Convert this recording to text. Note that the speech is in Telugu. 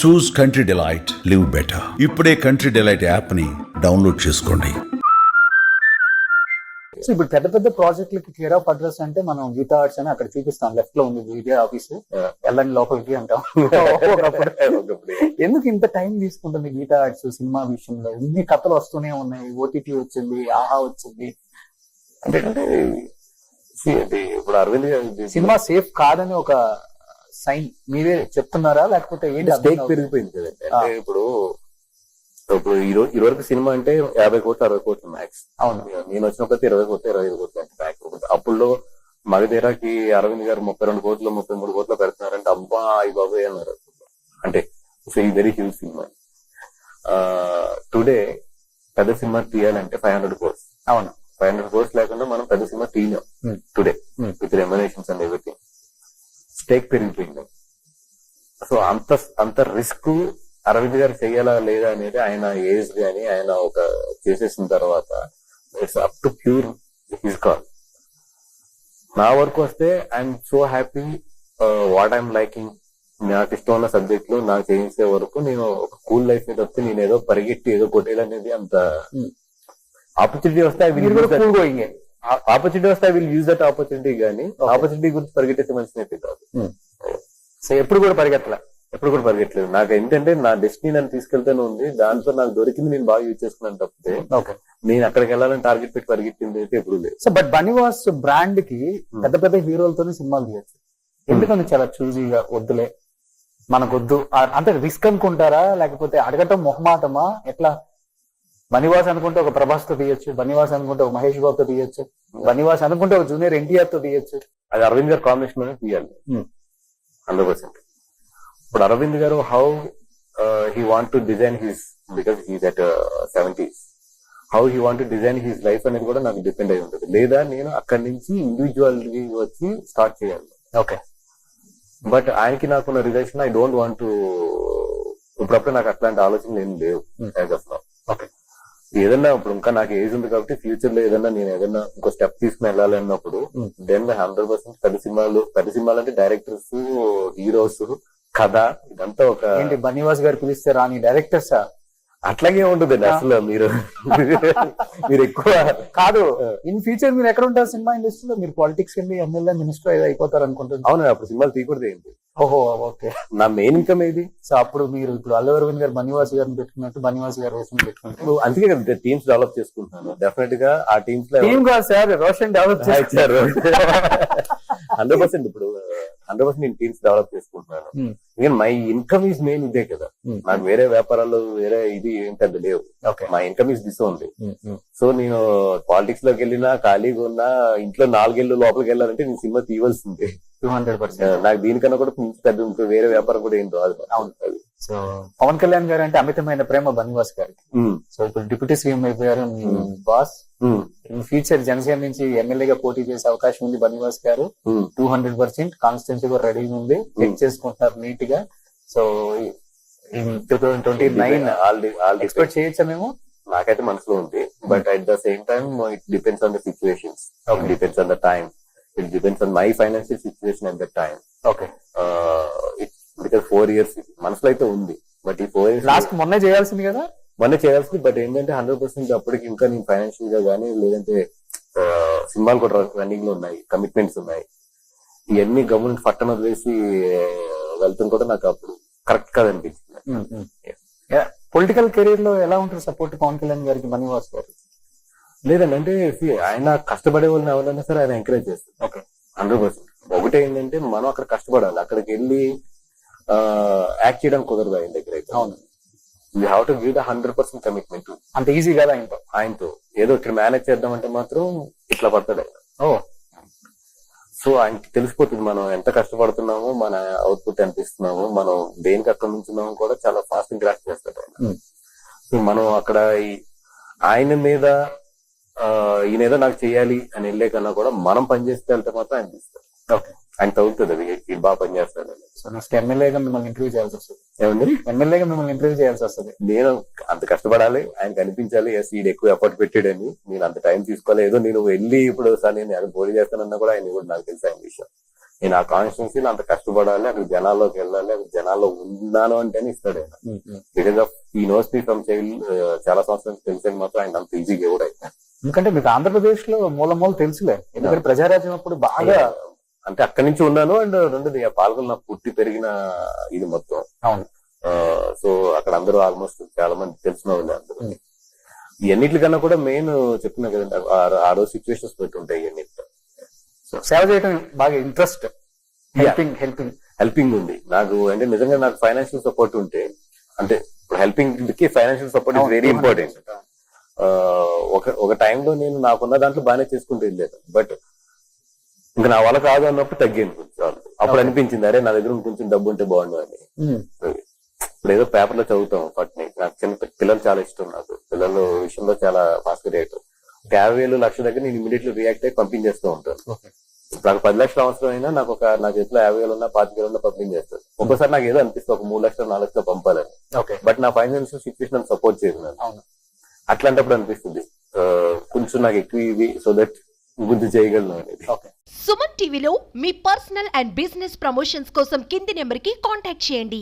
చూస్ కంట్రీ డిలైట్, లివ్ బెటర్. ఇప్పుడే కంట్రీ డిలైట్ యాప్ ని డౌన్లోడ్ చేసుకోండి. సో ఇప్పుడు పెద్ద పెద్ద ప్రాజెక్టులకి కేర్ ఆఫ్ అడ్రస్ అంటే మనం గీతా ఆర్ట్స్ అని అక్కడ చూపిస్తాం, లెఫ్ట్ లో ఉంది ఇదే ఆఫీస్, వెళ్ళండి లోపలికి అంటాం. ఎందుకు ఇంత టైం తీసుకుంటుంది గీతా ఆర్ట్స్ సినిమా విషయంలో? ఇన్ని కథలు వస్తూనే ఉన్నాయి, ఓటీటీ వచ్చింది, ఆహా వచ్చింది. అంటే ఇప్పుడు అరవింద్ గారి సినిమా సేఫ్ కాదని ఒక సైన్ మీరే చెప్తున్నారా, లేకపోతే ఏంటి? స్టేక్ పెరిగిపోయింది కదండి. అంటే ఇప్పుడు ఇరువరకు సినిమా అంటే 50 కోట్లు 60 కోట్లు మ్యాక్స్. అవును, నేను వచ్చినప్పుడు 20 కోట్లు 25 కోట్లు అంటే మ్యాక్స్. అప్పుడు మగధీరాకి అరవింద్ గారు 32 కోట్లు 33 కోట్లు పెడుతున్నారంటే అబ్బా అయ్యి బాబాయ్ అన్నారు. అంటే వెరీ హ్యూజ్ సినిమా. టుడే పెద్ద సినిమా తీయాలంటే 500 కోర్స్. అవును, 500 కోర్స్ లేకుండా మనం పెద్ద సినిమా తీయలేం today with remunerations and everything. Stake పెరిగిపోయింది. సో అంత రిస్క్ అరవింద్ గారు చెయ్యాలా లేదా అనేది ఆయన ఏజ్ గాని ఆయన ఒక చేసేసిన తర్వాత it's up to pure his call. నా వరకు వస్తే I'm so happy what I'm liking. నాకు ఇష్టం ఉన్న సబ్జెక్ట్ లో నాకు చేయించే వరకు నేను ఒక కూల్ లైఫ్ మీద వస్తే నేను ఏదో పరిగెట్టి ఏదో కొట్టేయాలనేది అంత ఆపర్చునిటీ వస్తే I will use that opportunity గానీ ఆపర్చునిటీ గురించి పరిగెట్టేస్తే మంచిది కాదు. సో ఎప్పుడు కూడా పరిగెట్టలేదు. నాకు ఏంటంటే నా డెస్టినీ నన్ను తీసుకెళ్తూనే ఉంది. దాంతో నాకు దొరికింది నేను బాగా యూజ్ చేసుకున్నాను తప్పితే నేను అక్కడికి వెళ్ళాలని టార్గెట్ పెట్టి పరిగెట్టింది అయితే ఎప్పుడు లేదు. సో బట్ బనీవాస్ బ్రాండ్ కి పెద్ద పెద్ద హీరోలతోనే సినిమాలు తీయచ్చు. ఎందుకంటే చాలా చూజీగా వద్దులే మనకొద్దు అంత రిస్క్ అనుకుంటారా, లేకపోతే అడగటం మొహమాటమా, ఎట్లా? బనీవాస్ అనుకుంటే ఒక ప్రభాస్ తో తీయచ్చు, బనీవాస్ అనుకుంటే ఒక మహేష్ బాబు తో తీయచ్చు, బనీవాస్ అనుకుంటే ఒక జూనియర్ ఎన్టీఆర్ తో తీయచ్చు. అది అరవింద్ గారు కాంబినేషన్ అనేది తీయాలి 100%. ఇప్పుడు అరవింద్ గారు how he want to design his, because he's at 70s, how he want to design his life అనేది కూడా నాకు డిపెండ్ అయి ఉంటుంది. లేదా నేను అక్కడి నుంచి ఇండివిజువల్ వచ్చి స్టార్ట్ చేయాలి. ఓకే, బట్ ఆయనకి నాకున్న relation I don't want to, ఇప్పుడప్పుడు నాకు అట్లాంటి ఆలోచనలు ఏం లేవు యాజ్ ఆఫ్ నౌ. ఓకే, ఏదన్నా ఇప్పుడు ఇంకా నాకు ఏజ్ ఉంది కాబట్టి ఫ్యూచర్ లో ఏదన్నా నేను ఏదన్నా ఇంకో స్టెప్ తీసుకుని వెళ్ళాలి అన్నప్పుడు దెన్ 100% పెద్ద సినిమాలు అంటే డైరెక్టర్స్, హీరోస్, కథ ఇదంతా ఒక ఏంటి బనీవాస్ గారు పిలిస్తే రాని డైరెక్టర్సా? అట్లాగే ఉంటుందండి అసలు. మీరు ఎక్కువ కాదు, ఇన్ ఫ్యూచర్ మీరు ఎక్కడ ఉంటారు సినిమా ఇండస్ట్రీలో? మీరు పాలిటిక్స్ వెళ్ళి ఎమ్మెల్యే మినిస్టర్ ఏదో అయిపోతారు అనుకుంటున్నారు. అవును, అప్పుడు సినిమాలు తీయకూడదు ఏంటి? ఓహో, ఓకే. నా మెయిన్ ఇన్కమ్ ఏది? సో అప్పుడు మీరు ఇప్పుడు అల్లు అరవింద్ గారు బనీవాస్ గారిని పెట్టుకున్నట్టు బనీవాస్ గారు రోషన్ పెట్టుకున్నట్టు అందుకే కదా టీమ్స్ డెవలప్ చేసుకుంటున్నాను. డెఫినెట్ గా ఆ టీమ్స్ లో టీమ్ కాదు సార్, రోషన్ డెవలప్ చేశారు 100%. ఇప్పుడు 100% నేను టీమ్స్ డెవలప్ చేసుకుంటున్నాను. ఇంకా మై ఇన్కమ్ ఈజ్ మెయిన్ ఇదే కదా. నాకు వేరే వ్యాపారాలు వేరే ఇది ఏంటంటే లేవు. My income is this only. So నేను పాలిటిక్స్ లోకి వెళ్ళినా ఖాళీగా ఉన్నా ఇంట్లో 4 ఏళ్ళు లోపలికి వెళ్ళాలంటే నేను సినిమా తీయవలసిందే 200%. నాకు దీనికన్నా కూడా పెద్ద వేరే వ్యాపారం కూడా ఏం రాదు. అవును. సో పవన్ కళ్యాణ్ గారు అంటే అమితమైన ప్రేమ బనీవాస్ గారికి. సో ఇప్పుడు డిప్యూటీ సీఎం అయిపోయారు మీ బాస్. ఇన్ ఫ్యూచర్ జనసేన నుంచి ఎమ్మెల్యేగా పోటీ చేసే అవకాశం ఉంది బనీవాస్ గారు. 200% కాన్స్టిట్యూన్సీ కూడా రెడీ ఉంది, చెక్ చేసుకుంటున్నారు నీట్ గా. సో 2029 ఎక్స్పెక్ట్ చేయొచ్చా మేము? నాకైతే మనసులో ఉంది. But at the same time it depends on the situations, it depends on the time, it depends on my financial situation at that time. Okay, because 4 years మనసులో అయితే ఉంది. బట్ ఈ 4 years లాస్ట్ మొన్నే చేయాల్సింది కదా. మొన్నే చేయాల్సింది. బట్ ఏంటంటే 100% అప్పటికి ఇంకా నేను ఫైనాన్షియల్ గా గానీ లేదంటే సినిమాలు కూడా రన్నింగ్ లో ఉన్నాయి, కమిట్మెంట్స్ ఉన్నాయి. ఇవన్నీ గవర్నమెంట్ పట్టణ వదిలేసి వెళ్తాం కూడా నాకు అప్పుడు కరెక్ట్ కాదనిపించింది. పొలిటికల్ కెరీర్ లో ఎలా ఉంటుంది సపోర్ట్ పవన్ కళ్యాణ్ గారికి బనీవాస్ గారు? లేదండి, అంటే ఆయన కష్టపడే వాళ్ళని ఎవరైనా సరే ఆయన ఎంకరేజ్ చేస్తారు. ఓకే, 100%. ఒకటి ఏంటంటే మనం అక్కడ కష్టపడాలి. అక్కడికి వెళ్ళి యాక్ట్ చేయడం కుదరదు ఆయన దగ్గర అయితే. అవును, you have to give the 100% commitment. అంత ఈజీ కదా ఆయనతో ఏదో ఇక్కడ మేనేజ్ చేద్దామంటే మాత్రం ఇట్లా పడతాడు ఆయన. సో ఆయనకి తెలిసిపోతుంది మనం ఎంత కష్టపడుతున్నామో, మన అవుట్పుట్ ఎంత ఇస్తున్నామో, మనం దేనికి అక్కడ నుంచున్నామో కూడా చాలా ఫాస్ట్ గ్రాస్ చేస్తాడు ఆయన. సో మనం అక్కడ ఆయన మీద ఈయన ఏదో నాకు చెయ్యాలి అని వెళ్ళే కన్నా కూడా మనం పనిచేస్తే వెళ్తే మాత్రం ఆయన తీస్తారు. ఓకే, ఆయన తగ్గుతుంది అది ఇది బాగా పనిచేస్తాడు. సో నెక్స్ట్ ఎమ్మెల్యేగా మిమ్మల్ని ఇంటర్వ్యూ చేయాల్సి వస్తుంది. ఏమండి? ఎమ్మెల్యేగా మిమ్మల్ని ఇంటర్వ్యూ చేయాల్సి వస్తుంది. నేను అంత కష్టపడాలి, ఆయనకు అనిపించాలి ఎస్ ఈడు ఎక్కువ ఎఫర్ట్ పెట్టాడని. నేను అంత టైం తీసుకోవాలి. ఏదో నేను వెళ్ళి ఇప్పుడు సార్ నేను పోటీ చేస్తానన్నా కూడా ఆయన కూడా నాకు తెలుసు ఆయన విషయం. నేను ఆ కాన్స్టిట్యున్సీలో అంత కష్టపడాలి, అక్కడ జనాల్లోకి వెళ్ళాలి, అక్కడ జనాల్లో ఉన్నాను అంటేనే ఇస్తాడు ఆయన. బికాస్ ఆఫ్ ఈ నోస్ మీ ఫ్రమ్ చైల్డ్, చాలా సంవత్సరాలు తెలిసేది మాత్రం ఆయన అంత ఈజీగా కూడా అయిపోయింది. ఎందుకంటే మీకు ఆంధ్రప్రదేశ్ లో మూల తెలుసులే, ఎందుకంటే ప్రజారాజ్యం అప్పుడు బాగా అంటే అక్కడి నుంచి ఉన్నాను. అండ్ రెండోది పాల్గొని నాకు పుట్టి పెరిగిన ఇది మొత్తం. అవును. సో అక్కడ అందరూ ఆల్మోస్ట్ చాలా మంది తెలిసిన వాళ్ళు అందరూ. ఇవన్నిటికన్నా కూడా మెయిన్ చెప్తున్నా కదండి, ఆ రోజు సిచ్యువేషన్స్ పెట్టి ఉంటాయి ఇవన్నిటితో. సేవ చేయడం బాగా ఇంట్రెస్ట్, హెల్పింగ్ ఉంది నాకు. అంటే నిజంగా నాకు ఫైనాన్షియల్ సపోర్ట్ ఉంటే, అంటే హెల్పింగ్ కి financial support is very important. ఒక టైంలో నేను నాకున్న దాంట్లో బాగానే చేసుకుంటూ వెళ్ళాను, బట్ ఇంకా నా వల్ల కాదు అన్నప్పుడు తగ్గింది కొంచెం. అప్పుడు అనిపించింది, అరే నా దగ్గర కొంచెం డబ్బు ఉంటే బాగుండు అని. ఇప్పుడు ఏదో పేపర్ లో చదువుతాం వాటిని. నాకు చిన్న పిల్లలు చాలా ఇష్టం, నాకు పిల్లల విషయంలో చాలా ఫాస్ట్ రేట్. 50,000 లక్షల దగ్గర నేను ఇమీడియట్లీ రియాక్ట్ అయ్యి పంపించేస్తూ ఉంటాను. నాకు 10 లక్షలు అవసరం అయినా నాకు నా చేతిలో 50,000 ఉన్నా 25,000 ఉన్నా పంపించేస్తాను. ఒక్కోసారి నాకు ఏదో అనిపిస్తుంది ఒక 3 లక్షలు 4 లక్షలు పంపాలని, బట్ నా ఫైనాన్షియల్ సిచ్యువేషన్ సపోర్ట్ చేయదు. అట్లాంటప్పుడు అనిపిస్తుంది కొంచెం నాకు ఎక్కువ ఇవి, సో దట్ గుర్తు చేయగలను అనేది. సుమన్ టీవీలో మీ పర్సనల్ అండ్ బిజినెస్ ప్రమోషన్స్ కోసం కింది నెంబర్ కి కాంటాక్ట్ చేయండి.